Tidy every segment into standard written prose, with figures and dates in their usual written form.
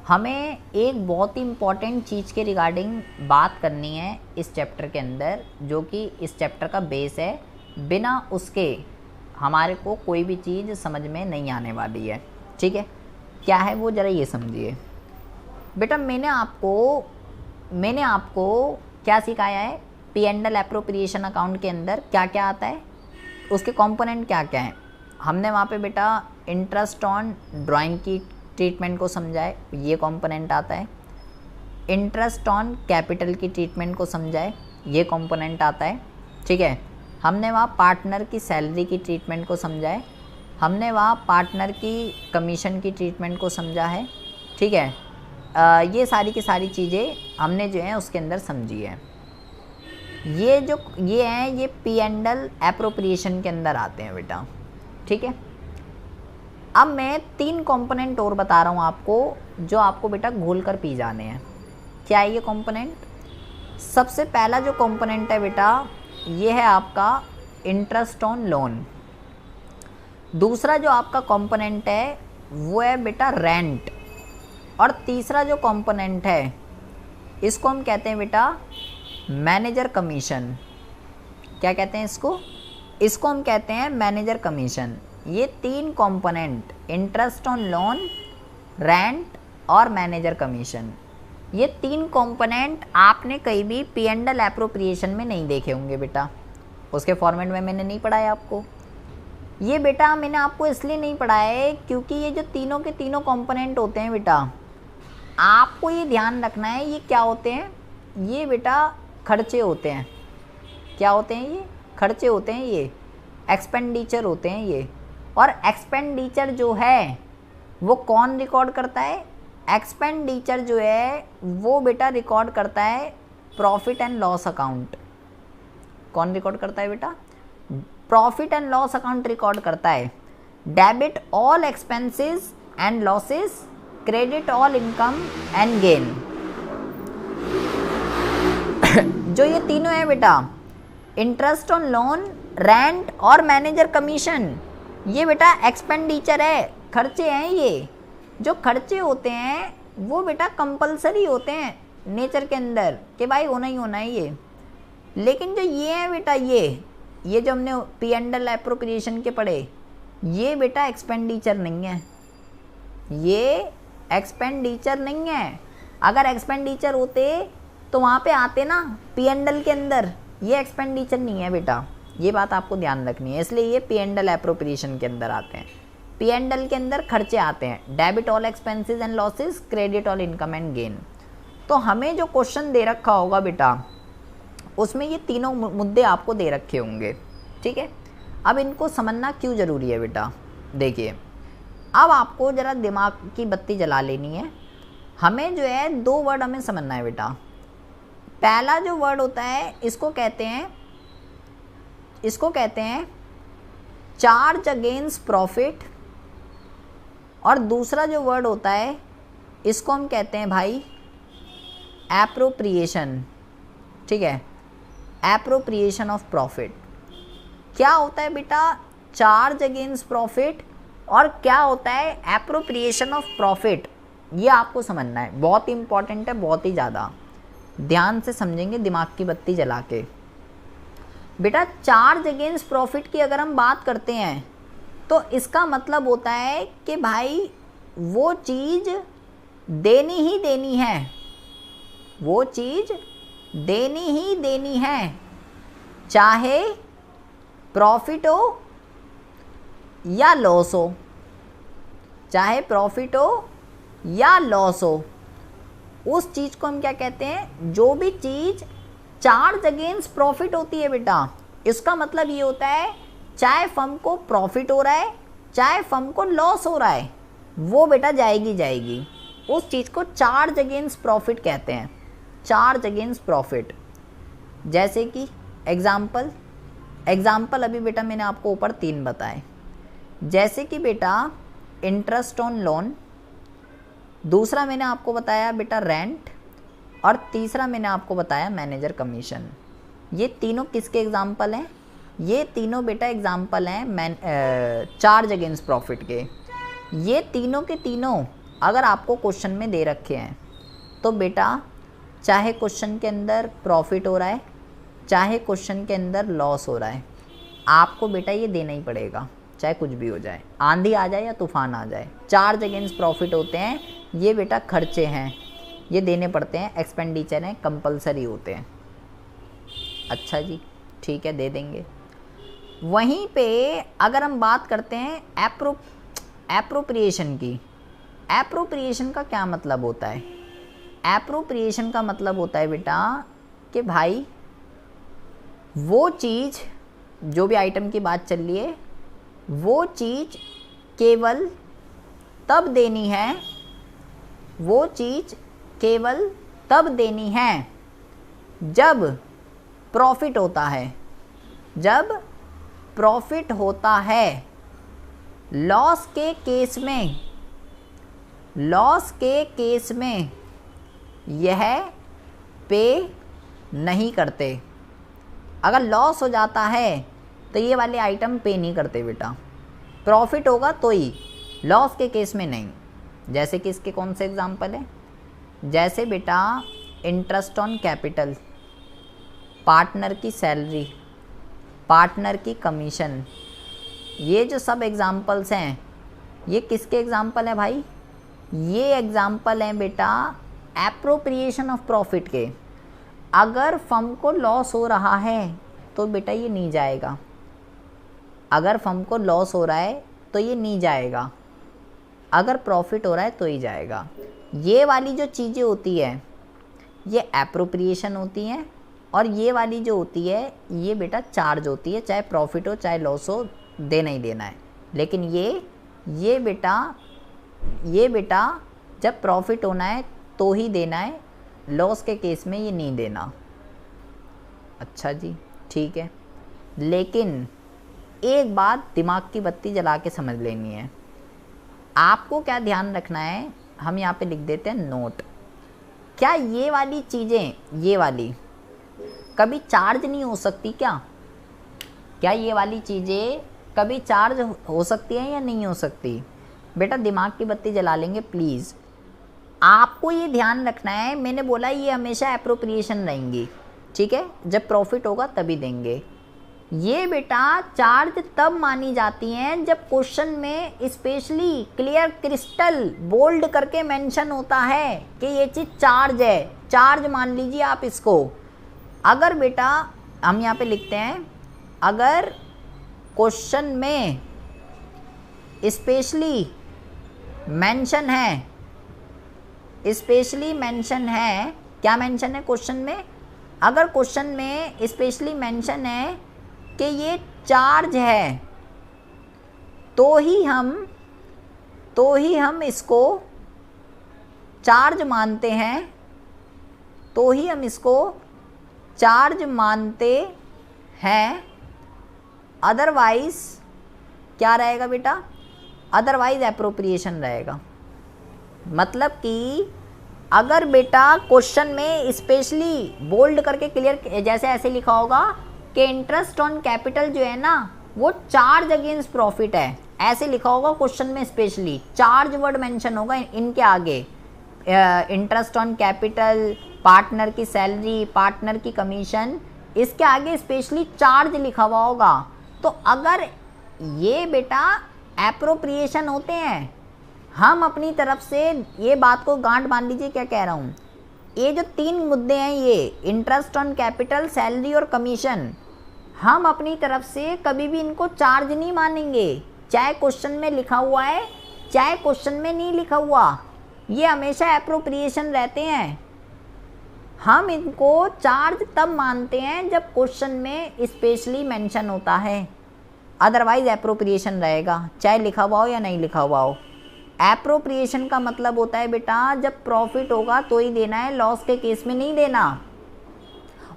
हमें एक बहुत ही इम्पॉर्टेंट चीज़ के रिगार्डिंग बात करनी है इस चैप्टर के अंदर, जो कि इस चैप्टर का बेस है। बिना उसके हमारे को कोई भी चीज़ समझ में नहीं आने वाली है। ठीक है, क्या है वो ज़रा ये समझिए। बेटा मैंने आपको क्या सिखाया है, P and L appropriation account के अंदर क्या क्या आता है, उसके कंपोनेंट क्या क्या हैं। हमने वहाँ पे बेटा इंटरेस्ट ऑन ड्राइंग की ट्रीटमेंट को समझा है, ये कंपोनेंट आता है। इंटरेस्ट ऑन कैपिटल की ट्रीटमेंट को समझा है, ये कंपोनेंट आता है। ठीक है, हमने वहाँ पार्टनर की सैलरी की ट्रीटमेंट को समझा है, हमने वहाँ पार्टनर की कमीशन की ट्रीटमेंट को समझा है। ठीक है, ये सारी की सारी चीज़ें हमने जो है उसके अंदर समझी है। ये हैं, ये पी एंड एल एप्रोप्रिएशन के अंदर आते हैं बेटा। ठीक है, अब मैं 3 कंपोनेंट और बता रहा हूँ आपको, जो आपको बेटा घोल कर पी जाने हैं। क्या है ये कंपोनेंट? सबसे पहला जो कंपोनेंट है बेटा, ये है आपका इंटरेस्ट ऑन लोन। दूसरा जो आपका कंपोनेंट है वो है बेटा रेंट। और तीसरा जो कंपोनेंट है इसको हम कहते हैं बेटा मैनेजर कमीशन। क्या कहते हैं इसको हम कहते हैं मैनेजर कमीशन। ये 3 component, interest on loan, rent और मैनेजर कमीशन, ये 3 कंपोनेंट आपने कहीं भी पी एंड एल एप्रोप्रिएशन में नहीं देखे होंगे बेटा। उसके फॉर्मेट में मैंने नहीं पढ़ाया आपको। ये बेटा मैंने आपको इसलिए नहीं पढ़ाया है क्योंकि ये जो तीनों के तीनों कंपोनेंट होते हैं बेटा, आपको ये ध्यान रखना है ये क्या होते हैं। ये बेटा खर्चे होते हैं। क्या होते हैं? ये खर्चे होते हैं, ये एक्सपेंडिचर होते हैं ये। और एक्सपेंडिचर जो है वो कौन रिकॉर्ड करता है? एक्सपेंडिचर जो है वो बेटा रिकॉर्ड करता है प्रॉफिट एंड लॉस अकाउंट। कौन रिकॉर्ड करता है बेटा? Profit and loss account record करता है। Debit all expenses and losses, credit all income and gain. जो ये तीनों है बेटा, इंटरेस्ट ऑन लोन, रेंट और मैनेजर कमीशन, ये बेटा एक्सपेंडिचर है, खर्चे हैं। ये जो खर्चे होते हैं वो बेटा कंपलसरी होते हैं नेचर के अंदर कि भाई होना ही होना है ये। लेकिन जो ये है बेटा, ये जो हमने पी एंड एल एप्रोप्रिएशन के पढ़े, ये बेटा एक्सपेंडिचर नहीं है, ये एक्सपेंडिचर नहीं है। अगर एक्सपेंडिचर होते तो वहाँ पे आते ना पी एंड एल के अंदर। ये एक्सपेंडिचर नहीं है बेटा, ये बात आपको ध्यान रखनी है, इसलिए ये पी एंड एल एप्रोप्रिएशन के अंदर आते हैं। पी एंड एल के अंदर खर्चे आते हैं, debit all expenses and losses, credit all income and gain. तो हमें जो क्वेश्चन दे रखा होगा बेटा, उसमें ये तीनों मुद्दे आपको दे रखे होंगे। ठीक है, अब इनको समझना क्यों ज़रूरी है बेटा, देखिए अब आपको ज़रा दिमाग की बत्ती जला लेनी है। हमें जो है 2 वर्ड हमें समझना है बेटा। पहला जो वर्ड होता है इसको कहते हैं चार्ज अगेंस्ट प्रॉफिट, और दूसरा जो वर्ड होता है इसको हम कहते हैं भाई एप्रोप्रिएशन। ठीक है, एप्रोप्रिएशन ऑफ प्रॉफिट। क्या होता है बेटा चार्ज अगेंस्ट प्रॉफिट और क्या होता है एप्रोप्रिएशन ऑफ प्रॉफिट, ये आपको समझना है। बहुत इंपॉर्टेंट है, बहुत ही ज़्यादा ध्यान से समझेंगे दिमाग की बत्ती जला के। बेटा चार्ज अगेंस्ट प्रॉफिट की अगर हम बात करते हैं तो इसका मतलब होता है कि भाई वो चीज़ देनी ही देनी है, वो चीज़ देनी ही देनी है, चाहे प्रॉफिट हो या लॉस हो, चाहे प्रॉफिट हो या लॉस हो। उस चीज़ को हम क्या कहते हैं? जो भी चीज़ चार्ज अगेंस्ट प्रॉफिट होती है बेटा, इसका मतलब ये होता है चाहे फर्म को प्रॉफिट हो रहा है चाहे फर्म को लॉस हो रहा है, वो बेटा जाएगी। उस चीज़ को चार्ज अगेंस्ट प्रॉफिट कहते हैं, चार्ज अगेंस्ट प्रॉफिट। जैसे कि एग्जाम्पल अभी बेटा मैंने आपको ऊपर 3 बताए। जैसे कि बेटा इंटरेस्ट ऑन लोन, दूसरा मैंने आपको बताया बेटा रेंट, और तीसरा मैंने आपको बताया मैनेजर कमीशन। ये तीनों किसके एग्जाम्पल हैं? ये तीनों बेटा एग्जाम्पल हैं चार्ज अगेंस्ट प्रॉफिट के। ये तीनों के तीनों अगर आपको क्वेश्चन में दे रखे हैं तो बेटा चाहे क्वेश्चन के अंदर प्रॉफिट हो रहा है चाहे क्वेश्चन के अंदर लॉस हो रहा है, आपको बेटा ये देना ही पड़ेगा, चाहे कुछ भी हो जाए, आंधी आ जाए या तूफान आ जाए। चार्ज अगेंस्ट प्रॉफिट होते हैं ये बेटा, खर्चे हैं, ये देने पड़ते हैं, एक्सपेंडिचर हैं, कंपलसरी होते हैं। अच्छा जी, ठीक है, दे देंगे। वहीं पे अगर हम बात करते हैं एप्रोप्रिएशन की, एप्रोप्रिएशन का क्या मतलब होता है? एप्रोप्रिएशन का मतलब होता है बेटा कि भाई वो चीज़, जो भी आइटम की बात चल रही है, वो चीज़ केवल तब देनी है, वो चीज़ केवल तब देनी है जब प्रॉफिट होता है, जब प्रॉफिट होता है। लॉस के केस में, लॉस के केस में यह पे नहीं करते। अगर लॉस हो जाता है तो ये वाले आइटम पे नहीं करते बेटा, प्रॉफिट होगा तो ही, लॉस के केस में नहीं। जैसे कि इसके कौन से एग्जांपल है? जैसे बेटा इंटरेस्ट ऑन कैपिटल, पार्टनर की सैलरी, पार्टनर की कमीशन, ये जो सब एग्जांपल्स हैं ये किसके एग्जांपल हैं भाई? ये एग्जांपल हैं बेटा एप्रोप्रिएशन ऑफ प्रॉफिट के। अगर फर्म को लॉस हो रहा है तो बेटा ये नहीं जाएगा, अगर फर्म को लॉस हो रहा है तो ये नहीं जाएगा, अगर प्रॉफिट हो रहा है तो ही जाएगा। ये वाली जो चीज़ें होती है ये एप्रोप्रिएशन होती हैं, और ये वाली जो होती है ये बेटा चार्ज होती है, चाहे प्रॉफिट हो चाहे लॉस हो, देना ही देना है। लेकिन ये बेटा जब प्रॉफिट होना है तो ही देना है, लॉस के केस में ये नहीं देना। अच्छा जी, ठीक है। लेकिन एक बात दिमाग की बत्ती जला के समझ लेनी है, आपको क्या ध्यान रखना है, हम यहाँ पे लिख देते हैं नोट। क्या ये वाली चीज़ें, ये वाली कभी चार्ज नहीं हो सकती क्या? क्या ये वाली चीज़ें कभी चार्ज हो सकती हैं या नहीं हो सकती? बेटा दिमाग की बत्ती जला लेंगे प्लीज़। आपको ये ध्यान रखना है, मैंने बोला ये हमेशा एप्रोप्रिएशन रहेंगी, ठीक है, जब प्रॉफिट होगा तभी देंगे। ये बेटा चार्ज तब मानी जाती हैं जब क्वेश्चन में स्पेशली क्लियर क्रिस्टल बोल्ड करके मेंशन होता है कि ये चीज़ चार्ज है, चार्ज मान लीजिए आप इसको। अगर बेटा हम यहाँ पे लिखते हैं, अगर क्वेश्चन में स्पेशली मेंशन है, स्पेशली मेंशन है, क्या मेंशन है क्वेश्चन में? अगर क्वेश्चन में स्पेशली मेंशन है कि ये चार्ज है तो ही हम इसको चार्ज मानते हैं, तो ही हम इसको चार्ज मानते हैं। अदरवाइज क्या रहेगा बेटा? अदरवाइज एप्रोप्रिएशन रहेगा। मतलब कि अगर बेटा क्वेश्चन में स्पेशली बोल्ड करके क्लियर, जैसे ऐसे लिखा होगा कि इंटरेस्ट ऑन कैपिटल जो है ना वो चार्ज अगेंस्ट प्रॉफिट है, ऐसे लिखा होगा क्वेश्चन में, स्पेशली चार्ज वर्ड मेंशन होगा इनके आगे, इंटरेस्ट ऑन कैपिटल, पार्टनर की सैलरी, पार्टनर की कमीशन, इसके आगे स्पेशली चार्ज लिखा हुआ होगा। तो अगर ये बेटा एप्रोप्रिएशन होते हैं, हम अपनी तरफ से ये बात को गांठ बांध लीजिए, क्या कह रहा हूँ, ये जो तीन मुद्दे हैं, ये इंटरेस्ट ऑन कैपिटल, सैलरी और कमीशन, हम अपनी तरफ से कभी भी इनको चार्ज नहीं मानेंगे, चाहे क्वेश्चन में लिखा हुआ है चाहे क्वेश्चन में नहीं लिखा हुआ, ये हमेशा एप्रोप्रिएशन रहते हैं। हम इनको चार्ज तब मानते हैं जब क्वेश्चन में स्पेशली मेंशन होता है, अदरवाइज एप्रोप्रिएशन रहेगा, चाहे लिखा हुआ हो या नहीं लिखा हुआ हो। एप्रोप्रिएशन का मतलब होता है बेटा जब प्रॉफिट होगा तो ही देना है, लॉस के केस में नहीं देना।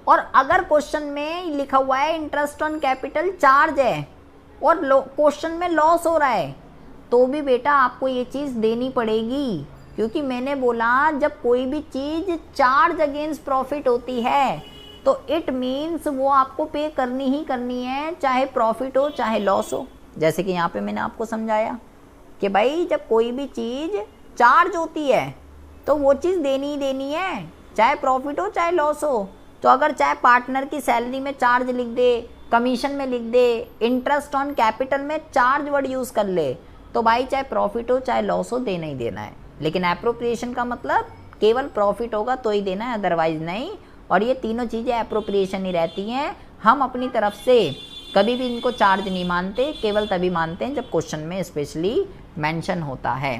और अगर क्वेश्चन में लिखा हुआ है इंटरेस्ट ऑन कैपिटल चार्ज है और क्वेश्चन में लॉस हो रहा है, तो भी बेटा आपको ये चीज़ देनी पड़ेगी, क्योंकि मैंने बोला जब कोई भी चीज़ चार्ज अगेंस्ट प्रॉफिट होती है तो इट मीन्स वो आपको पे करनी ही करनी है, चाहे प्रॉफिट हो चाहे लॉस हो। जैसे कि यहाँ पे मैंने आपको समझाया कि भाई जब कोई भी चीज़ चार्ज होती है तो वो चीज़ देनी ही देनी है, चाहे प्रॉफिट हो चाहे लॉस हो। तो अगर चाहे पार्टनर की सैलरी में चार्ज लिख दे, कमीशन में लिख दे, इंटरेस्ट ऑन कैपिटल में चार्ज वर्ड यूज़ कर ले, तो भाई चाहे प्रॉफिट हो चाहे लॉस हो देना ही देना है। लेकिन एप्रोप्रिएशन का मतलब केवल प्रॉफिट होगा तो ही देना है, अदरवाइज नहीं। और ये तीनों चीज़ें एप्रोप्रिएशन ही रहती हैं। हम अपनी तरफ से कभी भी इनको चार्ज नहीं मानते, केवल तभी मानते हैं जब क्वेश्चन में स्पेशली मेंशन होता है।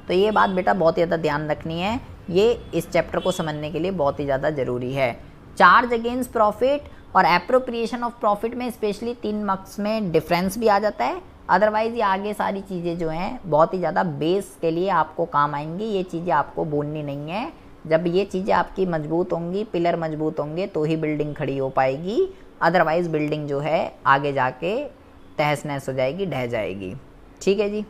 तो ये बात बेटा बहुत ही ज़्यादा ध्यान रखनी है, ये इस चैप्टर को समझने के लिए बहुत ही ज़्यादा ज़रूरी है। चार्ज अगेंस्ट प्रॉफिट और एप्रोप्रिएशन ऑफ प्रॉफिट में स्पेशली 3 मार्क्स में डिफरेंस भी आ जाता है। अदरवाइज़ ये आगे सारी चीज़ें जो हैं बहुत ही ज़्यादा बेस के लिए आपको काम आएंगी, ये चीज़ें आपको बोलनी नहीं है। जब ये चीज़ें आपकी मजबूत होंगी, पिलर मजबूत होंगे तो ही बिल्डिंग खड़ी हो पाएगी, अदरवाइज़ बिल्डिंग जो है आगे जाके तहस नहस हो जाएगी, ढह जाएगी। ठीक है जी।